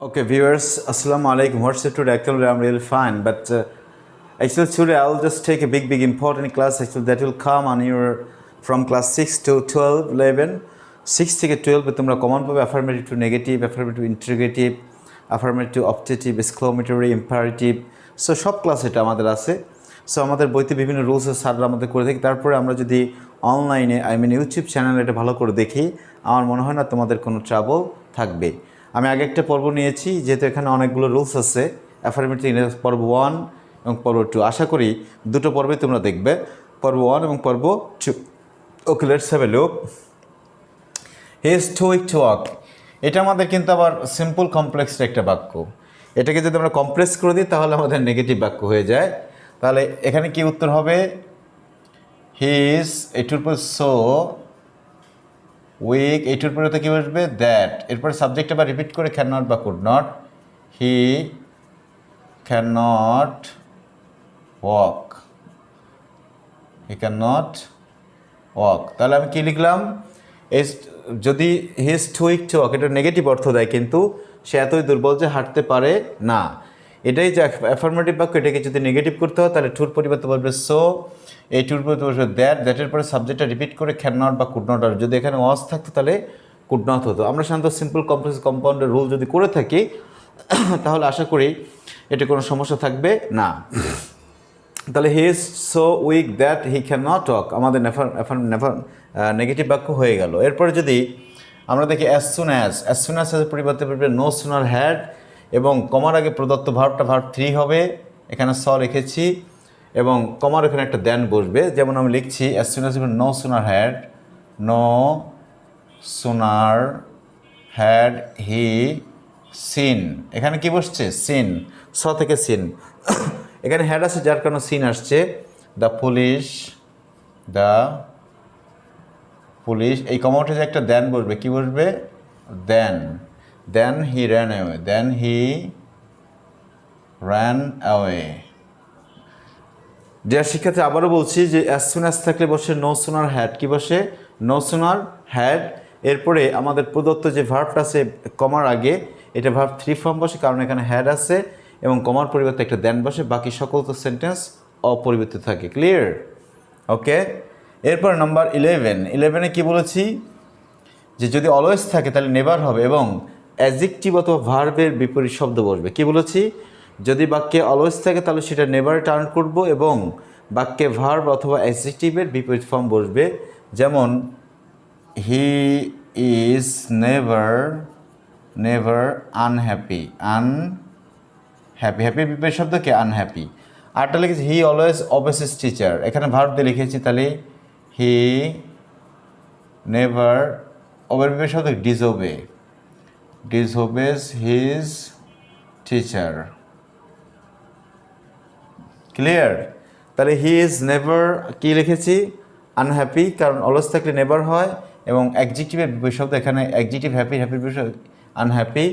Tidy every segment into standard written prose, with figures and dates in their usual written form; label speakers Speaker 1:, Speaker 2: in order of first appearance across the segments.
Speaker 1: Okay, viewers, Assalamu alaikum. What's it today? Actually, I'm really fine, but actually today I'll just take a big important class. Actually, that will come on your from class 6 to 12, 11. 6 থেকে 12 তোমরা common পাবে affirmative to negative, affirmative to interrogative, affirmative to optative, exclamatory, imperative. So সব class এটা আমাদের আছে। So আমাদের বইতে বিভিন্ন রুলস স্যাররা আমাদের করে থাকি। তারপরে আমরা যদি অনলাইনে ইউটিউব চ্যানেলে এটা ভালো করে দেখি, আমার মনে হয় না তোমাদের কোনো ট্রাবল থাকবে। আমি আগে একটা পর্ব নিয়েছি, যেহেতু এখানে অনেকগুলো রুলস আছে। অ্যাফার্মেটিভ পর্ব 1 এবং পর্ব 2, আশা করি দুটো পর্বে তোমরা দেখবে, পর্ব 1 এবং পর্ব 2। Okay, let's have a look. He is too weak to walk. এটা আমাদের কিন্তু আবার সিম্পল কমপ্লেক্সের একটা বাক্য। এটাকে যদি আমরা কমপ্লেক্স করে দিই তাহলে আমাদের নেগেটিভ বাক্য হয়ে যায়। তাহলে এখানে কি উত্তর হবে? হি ইজ এটুর পর সো উইক, এইটুর পরে তো কী বসবে? দ্যাট। এরপরে সাবজেক্ট আবার রিপিট করে ক্যান নট বা could not. He can not walk, he can not walk. তাহলে আমি কী লিখলাম? যদি he is too weak to walk, এটা নেগেটিভ অর্থ দেয়, কিন্তু সে এতই দুর্বল যে হাঁটতে পারে না। এটাই যে অ্যাফার্মেটিভ বাক্য, এটাকে যদি নেগেটিভ করতে হয় তাহলে টুর পরিবর্তে বলবে সো, এই টুর পরিবর্তে বসবে দ্যাট, দ্যাটের পরে সাবজেক্টটা রিপিট করে ক্যান নট বা কুড নট। আর যদি এখানে ওয়াজ থাকতো তাহলে কুড নট হতো। আমরা সাধারণত সিম্পল কমপ্লেক্স কম্পাউন্ডের রুল যদি করে থাকি তাহলে আশা করি এটা কোনো সমস্যা থাকবে না। তাহলে he is so weak that he can not walk, আমাদের নেগেটিভ বাক্য হয়ে গেল। এরপরে যদি আমরা দেখি অ্যাজ সুন অ্যাজ পরিবর্তে পড়বে নো সুনার হ্যাড, এবং কমার আগে প্রদত্ত ভার্বটা ভার্ব 3 হবে। এখানে স রেখেছি এবং কমার এখানে একটা দেন বসবে। যেমন আমি লিখছি as soon no sooner had he seen. এখানে কি বসছে? সিন, স থেকে সিন। এখানে হ্যাড আছে যার কারণে সিন আসছে। দ্য পুলিশ, এই কমাউটে যে একটা দেন বসবে, কি বসবে? দেন হি র্যান অ্যাওয়ে। ডিয়ার শিক্ষার্থী, আবারও বলছি যে অ্যাজ সুন অ্যাজ থাকলে বসে নো সুনার হ্যাড। কি বসে? No sooner had. এরপরে আমাদের প্রদত্ত যে ভার্বটা আছে কমার আগে, এটা ভার্ব 3 ফর্ম বসে, কারণ এখানে হ্যাড আছে এবং কমার পরিবর্তে একটা দেন বসে। বাকি সকল তো সেন্টেন্স অপরিবর্তিত থাকে। ক্লিয়ার? ওকে। এরপর নাম্বার 11-এ কি বলেছি? যে যদি অলওয়েজ থাকে তাহলে নেভার হবে এবং অ্যাডজেক্টিভ অথবা ভার্বের বিপরীত শব্দ বসবে। কি বলেছি? যদি বাক্যে অলওয়েজ থাকে তাহলে সেটা নেভার টার্ন করব এবং বাক্যে ভার্ব অথবা অ্যাডজেক্টিভের বিপরীত ফর্ম বসবে। যেমন হি ইজ নেভার আনহ্যাপি। হ্যাপির বিপরীত শব্দ কি? আনহ্যাপি। আরটা লিখেছি হি অলওয়েজ অবেসেস টিচার। এখানে ভার্ব দিয়ে লিখেছি, তাহলে হি নেভার, ওবের বিপরীত শব্দ ডিসওবেজ হিজ টিচার। ক্লিয়ার? তাহলে হি ইজ নেভার কি লিখেছি? আনহ্যাপি, কারণ অলওয়েজ থাকলে নেভার হয় এবং অ্যাডজেক্টিভের বিপরীত শব্দ, এখানে অ্যাডজেক্টিভ হ্যাপির বিপরীত আনহ্যাপি।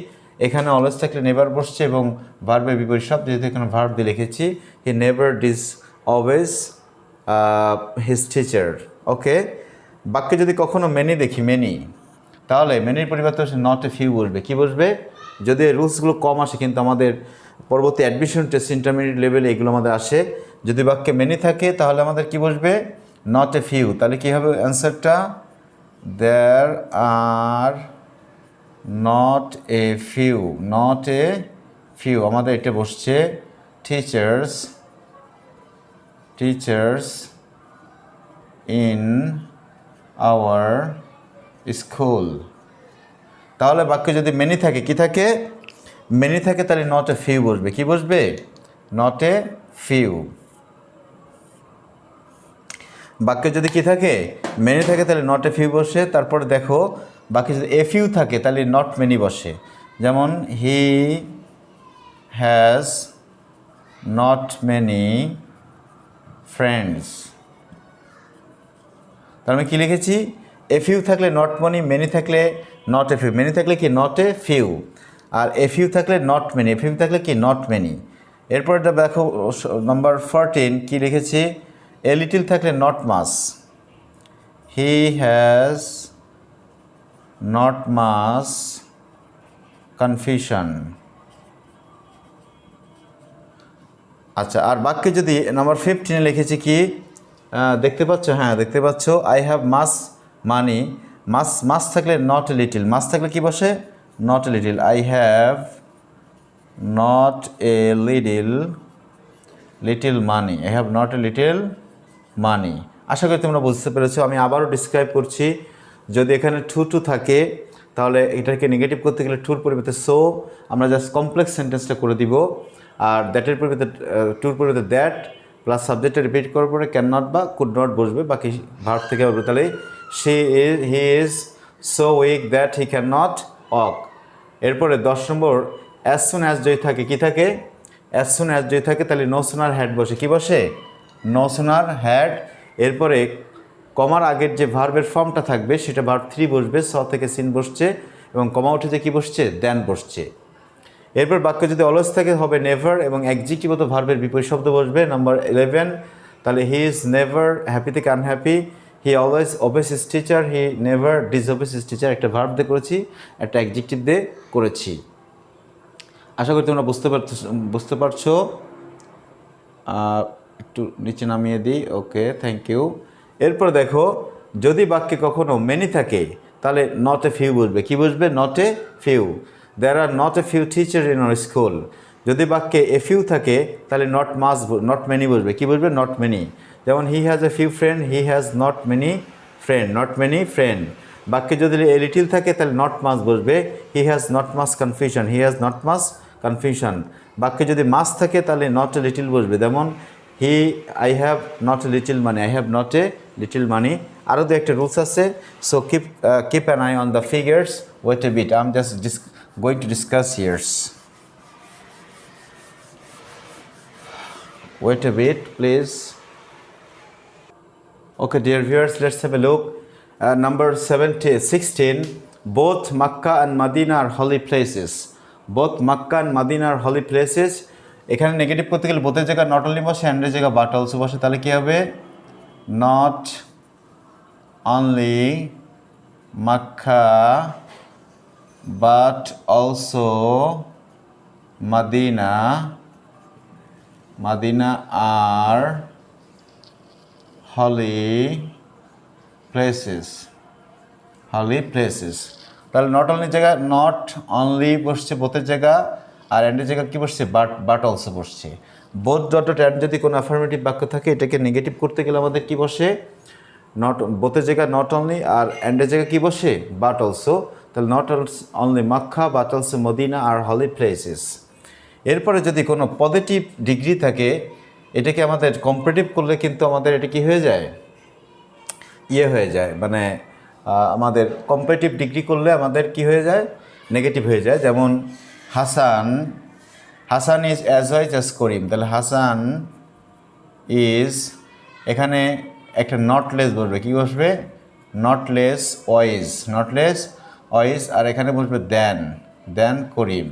Speaker 1: এখানে অলওয়েজ থাকলে নেভার বসছে এবং ভার্বের বিপরীত শব্দ, যেহেতু এখানে ভার্ব দিয়ে লিখেছি, হি নেভার ডিসঅবেজ হিজ টিচার। ওকে। বাক্যে যদি কখনো মেনি দেখি, তাহলে মেনির পরিবর্তে নট এ ফিউ বসবে। কি বসবে? যদি এই রুলসগুলো কম আসে, কিন্তু আমাদের পরবর্তী অ্যাডমিশন টেস্ট ইন্টারমিডিয়েট লেভেলে এগুলো আমাদের আসে। যদি বাক্যে মেনি থাকে তাহলে আমাদের কি বসবে? Not a few. তাহলে কী হবে অ্যান্সারটা? দেয়ার আর নট এ ফিউ। আমাদের এটা বসছে টিচার্স ইন আওয়ার স্কুল। তাহলে বাক্যে যদি মেনি থাকে, কি থাকে? মেনি থাকে, তাহলে নট এ ফিউ বসবে। কি বসবে? Not a few. বাক্যে যদি কি থাকে? মেনি থাকে, তাহলে নট এ ফিউ বসে। তারপরে দেখো বাক্যে যদি এ ফিউ থাকে তাহলে নট মেনি বসে। যেমন he has not many friends. তার মানে কী লিখেছি? এ ফিউ থাকলে নট মেনি থাকলে নট এ ফিউ। মেনি থাকলে কি? Not a few. আর এ ফিউ থাকলে নট মেনি, এ ফিউ থাকলে কি? Not many. এরপর দেখো নাম্বার 14 কি লিখেছি? এ লিটিল থাকলে not much. He has not much confusion. আচ্ছা, আর বাক্যে যদি নাম্বার 15 লিখেছি কি দেখতে পাচ্ছ? হ্যাঁ দেখতে পাচ্ছ, আই হ্যাভ মাস মানি। মাস থাকলে নট এ লিটিল, মাস থাকলে কি বসে? Not a little. I have not a little money, I have not a little money. আশা করি তোমরা বুঝতে পেরেছো। আমি আবারও ডিসক্রাইব করছি, যদি এখানে টু থাকে তাহলে এটাকে নেগেটিভ করতে গেলে টুর পরিবর্তে সো আমরা জাস্ট কমপ্লেক্স সেন্টেন্সটা করে দিব, আর দ্যাটের পরিবর্তে টুর পরিবর্তে দ্যাট প্লাস সাবজেক্টটা রিপিট করার পরে ক্যান নট বা কুড নট বসবে, বাকি ভার্ব থেকে হবে। তাহলে he is so weak that he can not walk. এরপরে 10 নম্বর, অ্যাজ সুন অ্যাজ যদি থাকে, কি থাকে? অ্যাজ সুন অ্যাজ যদি থাকে তাহলে নো সুনার হ্যাড বসে, কি বসে? No sooner had. এরপরে কমার আগের যে ভার্বের ফর্মটা থাকবে সেটা ভার্ব 3 বসবে, স থেকে সিন বসছে, এবং কমা উঠে যে কী বসছে? দেন বসছে। এরপর বাক্য যদি অলওয়েজ থাকে হবে নেভার, এবং অ্যাডজেক্টিভগত ভার্বের বিপরীত শব্দ বসবে। নাম্বার 11, তাহলে হি ইজ নেভার হ্যাপি থেকে unhappy, he always obeys his teacher, he never disobeys his teacher. একটা ভার্ব দিয়ে করেছি, একটা অ্যাডজেক্টিভ দিয়ে করেছি। আশা করি তোমরা বুঝতে পারছো। একটু নিচে নামিয়ে দিই। ওকে, থ্যাংক ইউ। এরপর দেখো, যদি বাক্যে কখনো মেনি থাকে তাহলে নট এ ফিউ বসবে, কি বসবে? Not a few. There are not a few teacher in our school. যদি বাক্যে এ ফিউ থাকে তাহলে নট মেনি বসবে, কি বসবে? Not many. যেমন he has a few friend, he has not many friend. বাক্যে যদি এ লিটিল থাকে তাহলে নট মাস বসবে, he has not much confusion. বাক্যে যদি মাস থাকে তাহলে নট এ লিটিল বসবে, যেমন I have not a little money, I have not a little money. আরও দু একটা রুলস আছে, so keep an eye on the figures, wait a bit, I am just going to discuss here's. Wait a bit, please. Okay, dear viewers, let's have a look. Number 16, both Makkah and Medina are holy places. Both Makkah and Medina are holy places. এখানে negative করতে গেলে বোথের জায়গায় not only বসে, অ্যান্ডের জায়গায় but also বসে, তাহলে কী হবে? Not only Makkah but also Medina are holy places. তাহলে নট অনলি জায়গায় নট অনলি বসছে বোথের জায়গা, আর অ্যান্ডের জায়গা কী বসছে? বাট অলসো বসছে। বোথ ডট অ্যান্ড যদি কোনো অ্যাফার্মেটিভ বাক্য থাকে এটাকে নেগেটিভ করতে গেলে আমাদের কী বসে? বোথের জায়গায় নট অনলি, আর অ্যান্ডের জায়গায় কী বসে? But also. তাহলে not only Mecca but also Medina R holy places. এরপরে যদি কোনো পজিটিভ ডিগ্রি থাকে এটাকে আমাদের কম্পারেটিভ করলে কিন্তু আমাদের এটা কি হয়ে যায়? হয়ে যায়, মানে আমাদের কম্পারেটিভ ডিগ্রি করলে আমাদের কি হয়ে যায়? নেগেটিভ হয়ে যায়। যেমন Hasan is as wise as Karim, তাহলে হাসান ইজ, এখানে একটা নটলেস বসবে, কি বসবে? নটলেস ওয়াইজ, আর এখানে বসবে দেন করিম,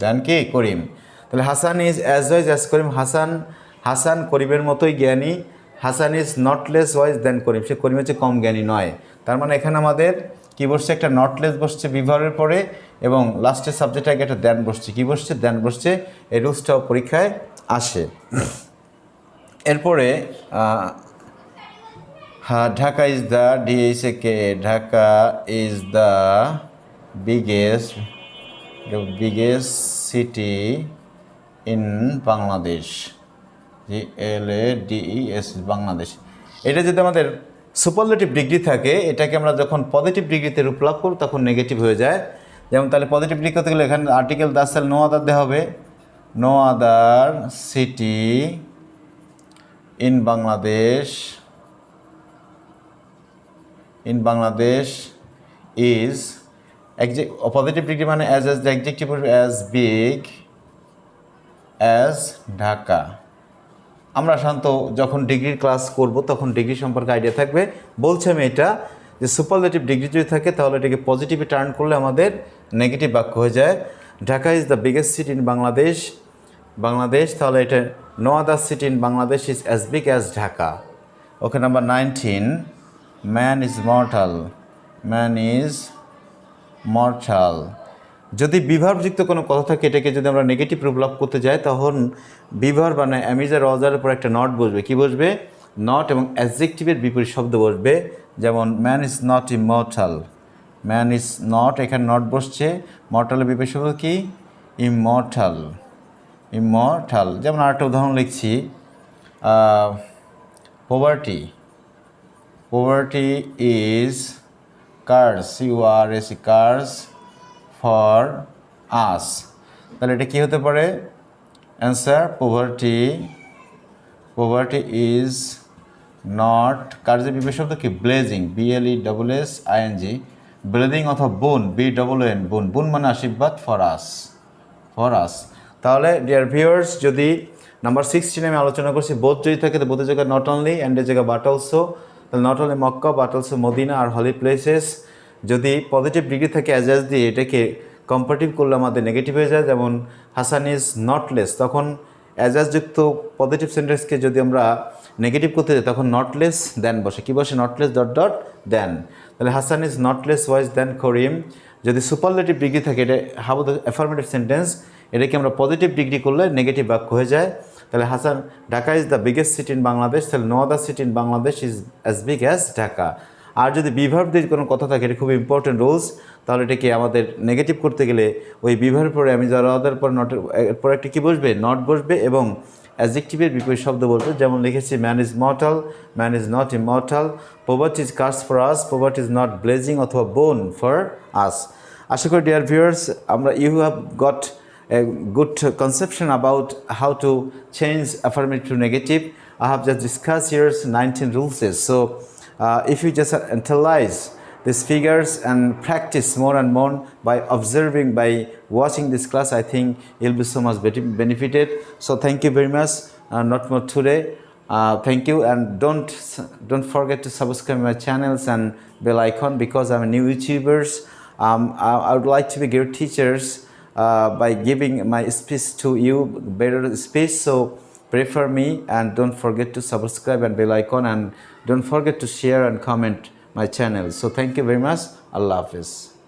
Speaker 1: দেন কি? করিম। তাহলে Hasan is as wise as Karim, Hasan করিমের মতোই জ্ঞানী। Hasan is not less wise than Karim, সে করিমের চেয়ে কম জ্ঞানী নয়। তার মানে এখানে আমাদের কি বসছে? একটা নটলেস বসছে বিভাগের পরে, এবং লাস্টের সাবজেক্টে আগে একটা দেন বসছে, কি বসছে? দেন বসছে। এই রুলসটাও পরীক্ষায় আসে। এরপরে Dhaka is the Dhaka is the biggest city in Bangladesh, GLADES, Bangladesh. এটা যদি আমাদের সুপারলেটিভ ডিগ্রি থাকে এটাকে আমরা যখন পজিটিভ ডিগ্রিতে রূপলাভ করব তখন নেগেটিভ হয়ে যায়। যেমন তাহলে পজিটিভ ডিগ্রি করতে গেলে এখানে আর্টিকেল দাসেল নো আদার দেওয়া হবে, no other city in Bangladesh is positive degree, মানে as the adjective as big as Dhaka. আমরা সাধারণত যখন ডিগ্রির ক্লাস করব তখন ডিগ্রি সম্পর্কে আইডিয়া থাকবে। বলছি আমি এটা যে সুপারলেটিভ ডিগ্রি যদি থাকে তাহলে এটাকে পজিটিভে টার্ন করলে আমাদের নেগেটিভ বাক্য হয়ে যায়। Dhaka is the biggest city in Bangladesh, তাহলে এটা no other city in Bangladesh is as big as Dhaka. Okay, number 19, man is mortal, যদি বিভার্বযুক্ত কোনো কথা থাকে এটাকে যদি আমরা নেগেটিভ রূপ লাভ করতে যাই তখন বিভার মানে অ্যামিজার অজারের পর একটা নট বসবে। কি বসবে? নট, এবং অ্যাডজেক্টিভের বিপরীত শব্দ বসবে। যেমন man is not immortal, man is not, এখানে নট বসছে। মর্টালের বিপরীত শব্দ কি? Immortal, immortal. যেমন আরেকটা উদাহরণ লিখছি, poverty, poverty is curse, U R S, curse for us. তাহলে এটা কী হতে পারে? Answer poverty, poverty is not, কার্সের বিপরীত শব্দ কি? ব্লেজিং, BLESSING, ব্লেজিং অথবা বুন, BOON, বুন, বুন মানে আশীর্বাদ, ফর আস, ফর আস। তাহলে ডিয়ার ভিউয়ার্স, যদি নাম্বার 16 আমি আলোচনা করছি বোথ যদি থাকে তো বোথের জায়গায় নট অনলি, অ্যান্ডের জায়গায় বাট অলসো। তাহলে not only Mecca, but also Medina R holy places. যদি পজিটিভ ডিগ্রি থাকে অ্যাজ দিয়ে এটাকে কম্পারেটিভ করলে আমাদের নেগেটিভ হয়ে যায়। যেমন হাসান ইজ নটলেস, তখন যুক্ত পজিটিভ সেন্টেন্সকে যদি আমরা নেগেটিভ করতে যাই তখন নটলেস দেন বসে। কী বসে? নটলেস ডট ডট দেন। তাহলে Hasan is not less wise than করিম। যদি সুপারলেটিভ ডিগ্রি থাকে এটা হাউ দ্য অ্যাফার্মেটিভ সেন্টেন্স, এটাকে আমরা পজিটিভ ডিগ্রি করলে নেগেটিভ বাক্য হয়ে যায়। তাহলে Hasan, Dhaka is the biggest city in Bangladesh, তাহলে no other city in Bangladesh is as big as Dhaka. আর যদি বিভার্ব দিয়ে কোনো কথা থাকে, এটা খুব ইম্পর্টেন্ট রুলস, তাহলে এটাকে আমাদের নেগেটিভ করতে গেলে ওই বিভার্বের পরে আমি যারা ওদের পর নটের এরপর একটা কী বসবে? নট বসবে, এবং অ্যাডজেক্টিভের বিপরীত শব্দ বলবে। যেমন লিখেছি man is mortal, man is not immortal, poverty is curse for us, poverty is not blessing অথবা বোন ফর আস। আশা করি ডিয়ার ভিউয়ার্স আমরা you have got a good conception about how to change affirmative to negative. I have just discussed here 19 rules. So if you just internalize these figures and practice more and more by observing, by watching this class, I think you'll be so much benefited. So thank you very much. Not more today. Thank you, and don't forget to subscribe my channels and bell icon, because I'm a new YouTubers. I would like to be great teachers by giving my speech to you, better speech. So pray for me, and don't forget to subscribe and bell icon, and don't forget to share and comment my channel. So thank you very much. Allah Hafiz.